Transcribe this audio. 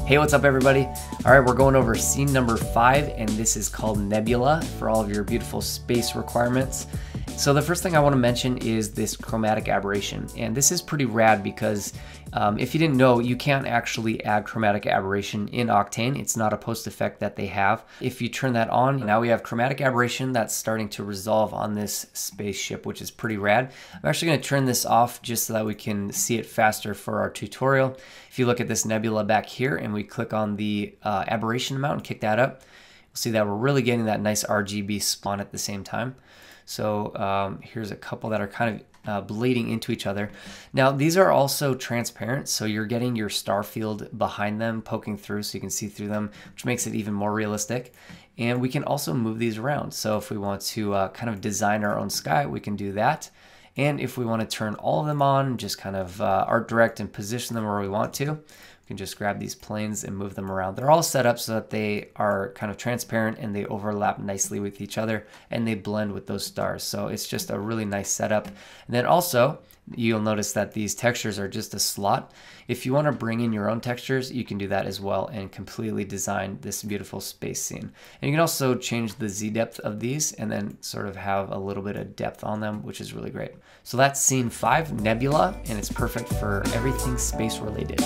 Hey, what's up everybody? All right, we're going over scene number 5, and this is called Nebula for all of your beautiful space requirements. So the first thing I want to mention is this chromatic aberration, and this is pretty rad because if you didn't know, you can't actually add chromatic aberration in Octane. It's not a post effect that they have. If you turn that on, now we have chromatic aberration that's starting to resolve on this spaceship, which is pretty rad. I'm actually going to turn this off just so that we can see it faster for our tutorial. If you look at this nebula back here and we click on the aberration amount and kick that up, you'll see that we're really getting that nice RGB spawn at the same time. So here's a couple that are kind of bleeding into each other. Now these are also transparent, so you're getting your star field behind them poking through so you can see through them, which makes it even more realistic. And we can also move these around. So if we want to kind of design our own sky, we can do that. And if we want to turn all of them on, just kind of art direct and position them where we want to, we can just grab these planes and move them around. They're all set up so that they are kind of transparent and they overlap nicely with each other and they blend with those stars. So it's just a really nice setup. And then also, you'll notice that these textures are just a slot. If you want to bring in your own textures, you can do that as well and completely design this beautiful space scene. And you can also change the Z depth of these and then sort of have a little bit of depth on them, which is really great. So that's scene 5, Nebula, and it's perfect for everything space related.